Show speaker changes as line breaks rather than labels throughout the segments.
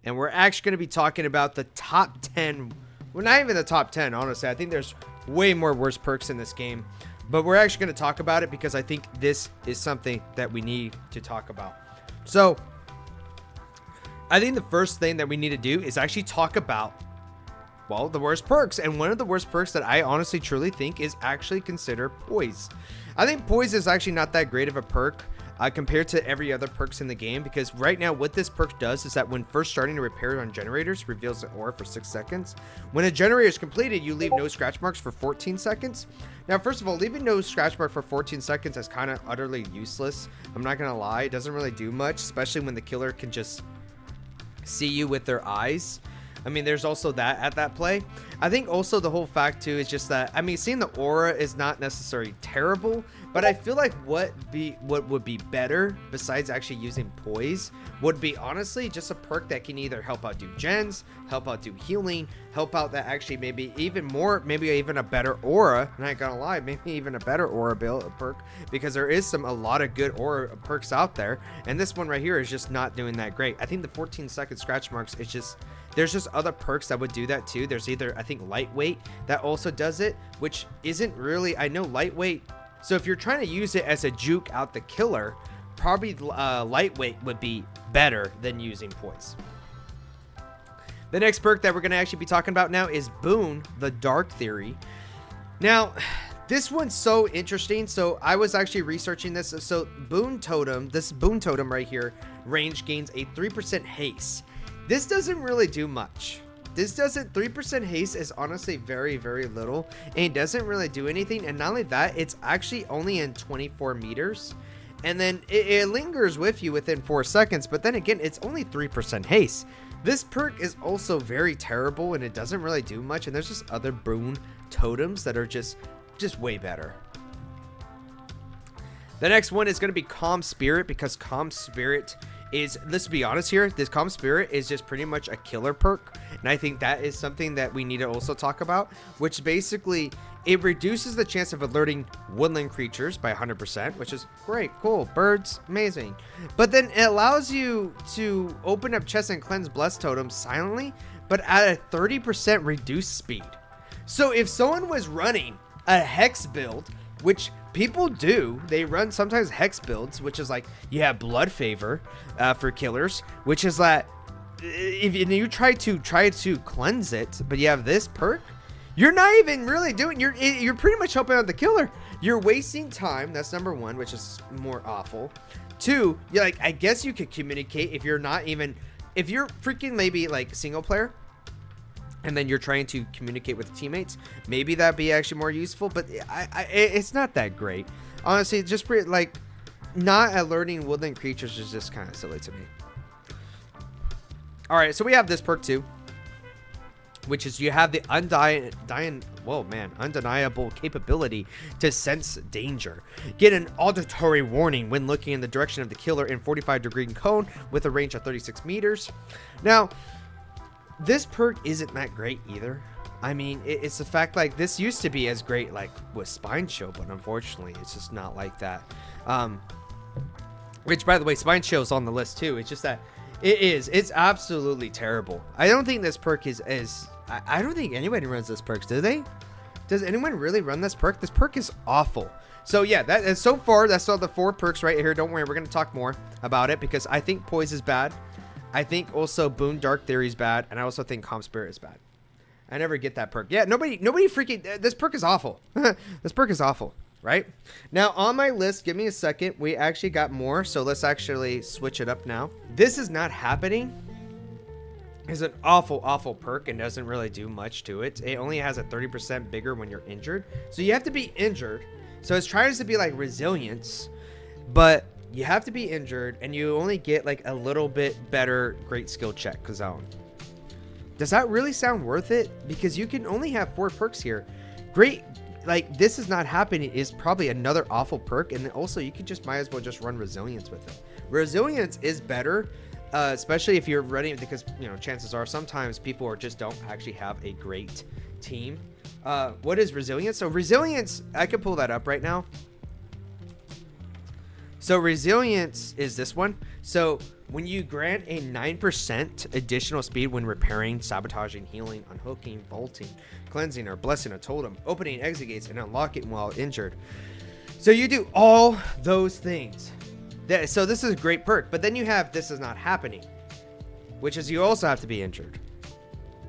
and we're actually going to be talking about the top 10. Well, not even the top 10, honestly. I think there's way more worse perks in this game, but we're actually going to talk about it because I think this is something that we need to talk about. So I think the first thing that we need to do is actually talk about, well, the worst perks. And one of the worst perks that I honestly truly think is actually consider Poise. I think Poise is actually not that great of a perk compared to every other perks in the game, because right now what this perk does is that when first starting to repair on generators, reveals the aura for 6 seconds. When a generator is completed, you leave no scratch marks for 14 seconds. Now, first of all, leaving no scratch mark for 14 seconds is kind of utterly useless. I'm not gonna lie, it doesn't really do much, especially when the killer can just see you with their eyes. I mean, there's also that at that play. I think also the whole fact too is just that, I mean, seeing the aura is not necessarily terrible, but I feel like what would be better besides actually using Poise would be honestly just a perk that can either help out do gens, help out do healing, help out that actually maybe even more, maybe even a better aura. I'm not gonna lie, maybe even a better aura perk, because there is a lot of good aura perks out there, and this one right here is just not doing that great. I think the 14-second scratch marks is just, there's just other perks that would do that too. There's either, I think, lightweight that also does it, which isn't really, I know lightweight. So if you're trying to use it as a juke out the killer, probably lightweight would be better than using Poise. The next perk that we're going to actually be talking about now is Boon, the Dark Theory. Now, this one's so interesting. So I was actually researching this. So Boon Totem, this Boon Totem right here, range gains a 3% haste. This doesn't really do much. This doesn't, 3% haste is honestly very, very little, and it doesn't really do anything. And not only that, it's actually only in 24 meters, and then it lingers with you within 4 seconds, but then again, it's only 3% haste. This perk is also very terrible, and it doesn't really do much, and there's just other Boon totems that are just way better. The next one is going to be Calm Spirit, because Calm Spirit is, let's be honest here, this Calm Spirit is just pretty much a killer perk, and I think that is something that we need to also talk about, which basically, it reduces the chance of alerting woodland creatures by 100%, which is great, cool, birds, amazing. But then it allows you to open up chests and cleanse blessed totems silently, but at a 30% reduced speed. So if someone was running a hex build, which people do, they run sometimes hex builds, which is like, you have blood favor for killers, which is that if you try to cleanse it, but you have this perk, you're not even really doing, you're pretty much helping out the killer. You're wasting time. That's number one, which is more awful. Two, you're like, I guess you could communicate if you're not even, if you're freaking maybe like single player, and then you're trying to communicate with teammates, maybe that'd be actually more useful, but it's not that great. Honestly, just like, not alerting woodland creatures is just kind of silly to me. All right, so we have this perk too, which is you have the undeniable capability to sense danger. Get an auditory warning when looking in the direction of the killer in 45-degree cone with a range of 36 meters. Now, this perk isn't that great either. I mean, it's the fact, like, this used to be as great like with Spine Chill, but unfortunately it's just not like that. Which, by the way, Spine Chill is on the list too. It's just that it's absolutely terrible. I don't think this perk is as, I don't think anybody runs this perk, do they? Does anyone really run this perk? This perk is awful. So yeah, that is, so far that's all the 4 perks right here. Don't worry, we're going to talk more about it, because I think Poise is bad. I think also Boon Dark Theory is bad, and I also think Calm Spirit is bad. I never get that perk. Yeah, nobody freaking, this perk is awful. This perk is awful, right? Now on my list, give me a second. We actually got more, so let's actually switch it up now. This is not happening. It's an awful perk and doesn't really do much to it. It only has a 30% bigger when you're injured, so you have to be injured. So it tries to be like resilience, but you have to be injured, and you only get like a little bit better great skill check zone. Does that really sound worth it? Because you can only have 4 perks here. Great, like, this is not happening is probably another awful perk, and also you could just might as well just run resilience with it. Resilience is better, especially if you're running, because you know chances are sometimes people are just don't actually have a great team. What is resilience? So resilience, I can pull that up right now. So resilience is this one. So when you grant a 9% additional speed when repairing, sabotaging, healing, unhooking, vaulting, cleansing, or blessing a totem, opening exit gates, and unlocking while injured. So you do all those things. So this is a great perk. But then you have this is not happening, which is you also have to be injured.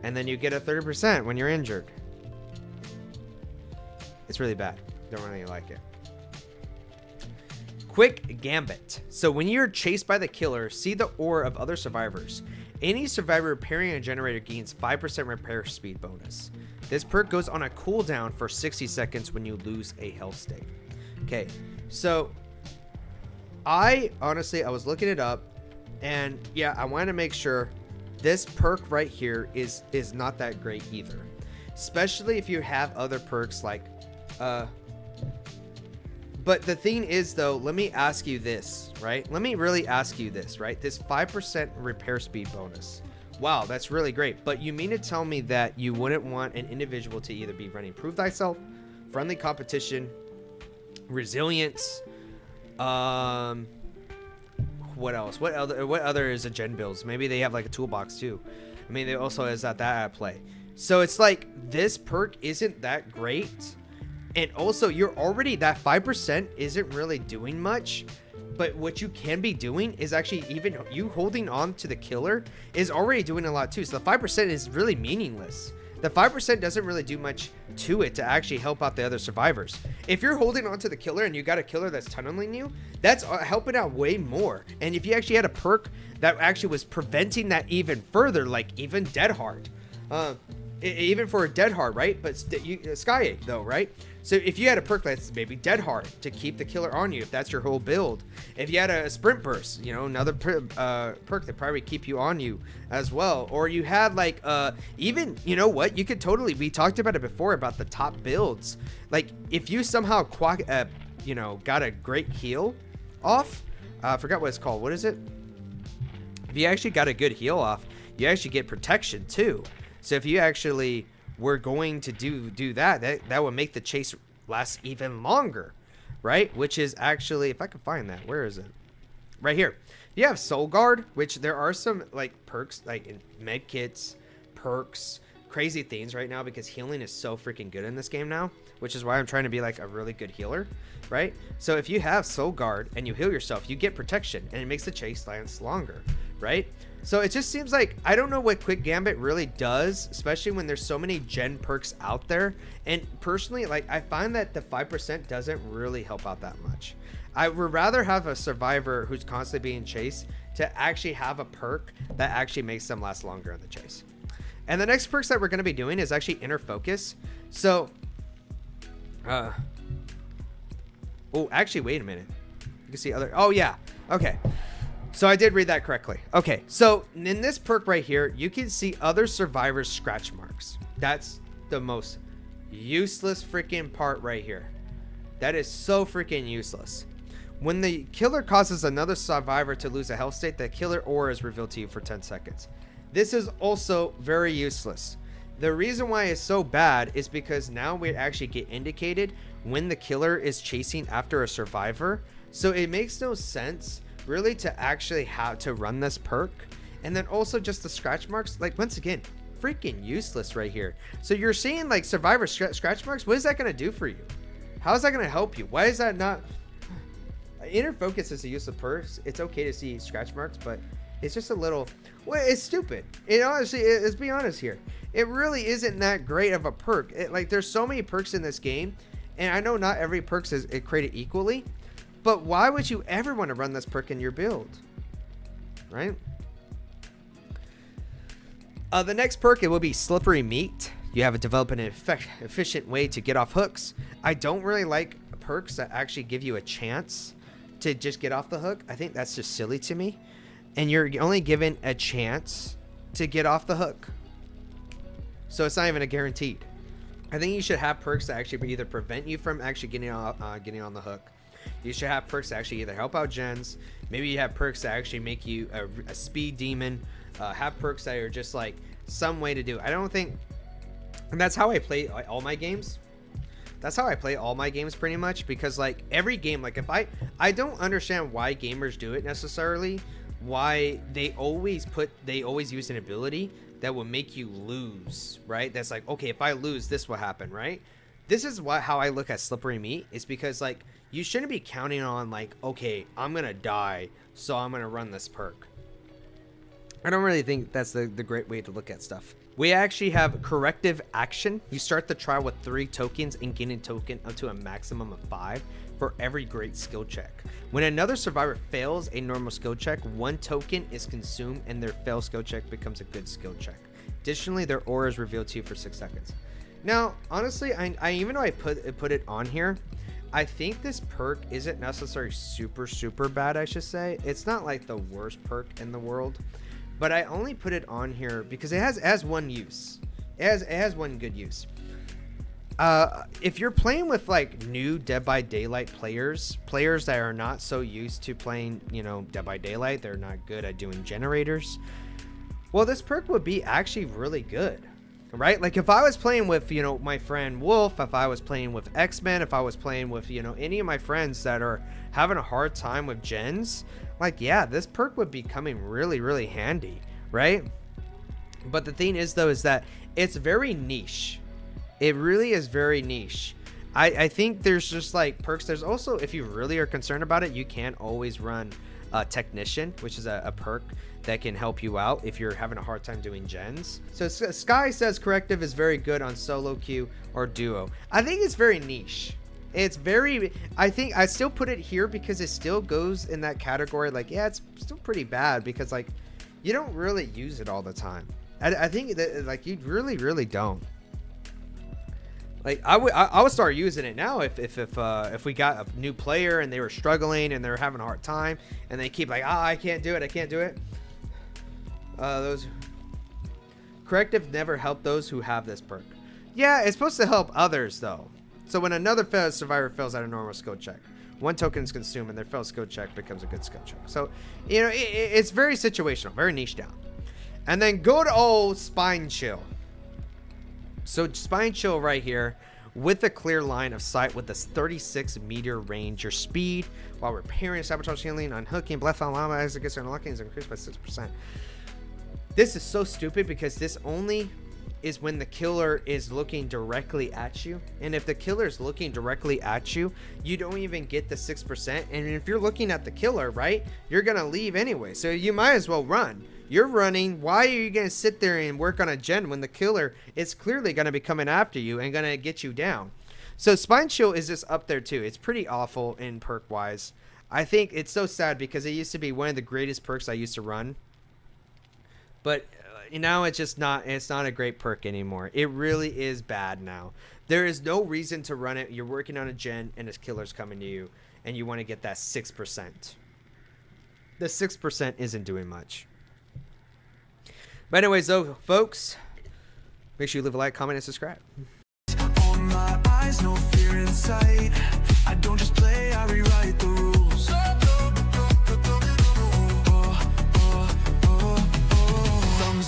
And then you get a 30% when you're injured. It's really bad. Don't really like it. Quick Gambit. So when you're chased by the killer, see the aura of other survivors. Any survivor repairing a generator gains 5% repair speed bonus. This perk goes on a cooldown for 60 seconds when you lose a health state. Okay, so I was looking it up, and yeah, I want to make sure this perk right here is not that great either. Especially if you have other perks like but the thing is, though, let me ask you this, right? Let me really ask you this, right? This 5% repair speed bonus. Wow, that's really great. But you mean to tell me that you wouldn't want an individual to either be running Prove Thyself, Friendly Competition, Resilience, what else? What other is a gen builds? Maybe they have like a toolbox too. I mean, they also has that at play. So it's like this perk isn't that great. And also, you're already, that 5% isn't really doing much, but what you can be doing is actually even you holding on to the killer is already doing a lot too. So the 5% is really meaningless. The 5% doesn't really do much to it to actually help out the other survivors. If you're holding on to the killer and you got a killer that's tunneling you, that's helping out way more. And if you actually had a perk that actually was preventing that even further, like even Dead Hard, even for a Dead Hard, right? But Sky Egg though, right? So if you had a perk that's maybe Dead Hard to keep the killer on you, if that's your whole build. If you had a Sprint Burst, you know, another perk that probably keep you on you as well. Or you had like, even, you know what, you could totally, we talked about it before about the top builds. Like if you somehow, you know, got a great heal off, I forgot what it's called. What is it? If you actually got a good heal off, you actually get protection too. So if you actually were going to do that would make the chase last even longer, right? Which is actually, if I can find that, where is it? Right here. You have Soul Guard, which there are some like perks, like in med kits, perks, crazy things right now because healing is so freaking good in this game now, which is why I'm trying to be like a really good healer, right? So if you have Soul Guard and you heal yourself, you get protection and it makes the chase last longer, right? So it just seems like, I don't know what Quick Gambit really does, especially when there's so many gen perks out there. And personally, like I find that the 5% doesn't really help out that much. I would rather have a survivor who's constantly being chased to actually have a perk that actually makes them last longer in the chase. And the next perks that we're going to be doing is actually Inner Focus. So, oh, actually, wait a minute. You can see other, oh yeah, okay. So I did read that correctly. Okay, so in this perk right here, you can see other survivors' scratch marks. That's the most useless freaking part right here. That is so freaking useless. When the killer causes another survivor to lose a health state, the killer aura is revealed to you for 10 seconds. This is also very useless. The reason why it's so bad is because now we actually get indicated when the killer is chasing after a survivor. So it makes no sense really to actually have to run this perk. And then also just the scratch marks, like once again, freaking useless right here. So you're seeing like survivor scratch marks. What is that going to do for you? How is that going to help you? Why is that not? Inner Focus is a useless perk. It's okay to see scratch marks, but it's just a little, well, it's stupid. It honestly, let's be honest here. It really isn't that great of a perk. Like there's so many perks in this game, and I know not every perk is created equally, but why would you ever want to run this perk in your build, right? The next perk, it will be Slippery Meat. You have to develop an efficient way to get off hooks. I don't really like perks that actually give you a chance to just get off the hook. I think that's just silly to me. And you're only given a chance to get off the hook. So it's not even a guaranteed. I think you should have perks that actually either prevent you from actually getting on the hook. You should have perks that actually either help out gens. Maybe you have perks that actually make you a speed demon. Have perks that are just like some way to do. I don't think, and that's how I play all my games. That's how I play all my games pretty much, because like every game, like if I don't understand why gamers do it necessarily, why they always use an ability that will make you lose, right? That's like, okay, if I lose, this will happen, right? This is how I look at slippery meat. Is because like you shouldn't be counting on like, okay, I'm gonna die, so I'm gonna run this perk. I don't really think that's the great way to look at stuff. We actually have corrective action. You start the trial with 3 tokens and gain a token up to a maximum of 5 for every great skill check. When another survivor fails a normal skill check, 1 token is consumed and their failed skill check becomes a good skill check. Additionally, their aura is revealed to you for 6 seconds. Now, honestly, I even though I put it on here, I think this perk isn't necessarily super bad, I should say. It's not like the worst perk in the world. But I only put it on here because it has one use. It has one good use. If you're playing with like new Dead by Daylight players that are not so used to playing, you know, Dead by Daylight, they're not good at doing generators. Well, this perk would be actually really good, right? Like if I was playing with, you know, my friend Wolf, if I was playing with X-Men, if I was playing with, you know, any of my friends that are having a hard time with gens, like, yeah, this perk would be coming really handy, right? But the thing is, though, is that it's very niche. It really is very niche. I think there's just like perks. There's also, if you really are concerned about it, you can always run Technician, which is a perk that can help you out if you're having a hard time doing gens. So Sky says corrective is very good on solo queue or duo. I think it's very niche. It's very, I think I still put it here because it still goes in that category. Like, yeah, it's still pretty bad because like you don't really use it all the time. I think that like you really don't. Like I would start using it now if we got a new player and they were struggling and they're having a hard time and they keep like, I can't do it. Those corrective never help those who have this perk. Yeah, it's supposed to help others though. So when another survivor fails at a normal skill check, 1 token is consumed and their failed skill check becomes a good skill check. So, you know, it's very situational, very niche down. And then good old Spine Chill. So Spine Chill right here with a clear line of sight with this 36-meter range. Your speed while repairing, sabotage, healing, unhooking, bless on llama as it gets unlocking is increased by 6%. This is so stupid because this only is when the killer is looking directly at you, and if the killer is looking directly at you, you don't even get the 6%. And if you're looking at the killer, right, you're gonna leave anyway, so you might as well run. You're running. Why are you gonna sit there and work on a gen when the killer is clearly gonna be coming after you and gonna get you down? So Spine Chill is just up there too. It's pretty awful in perk wise. I think it's so sad because it used to be one of the greatest perks I used to run, but now it's just not, it's not a great perk anymore. It really is bad now. There is no reason to run it. You're working on a gen and a killer's coming to you and you want to get that 6%. The 6% isn't doing much. But anyways though, folks, make sure you leave a like, comment, and subscribe.
On my eyes, no fear in sight. I don't just play, I rewrite the rules.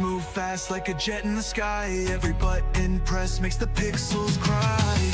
Move fast like a jet in the sky. Every button press makes the pixels cry.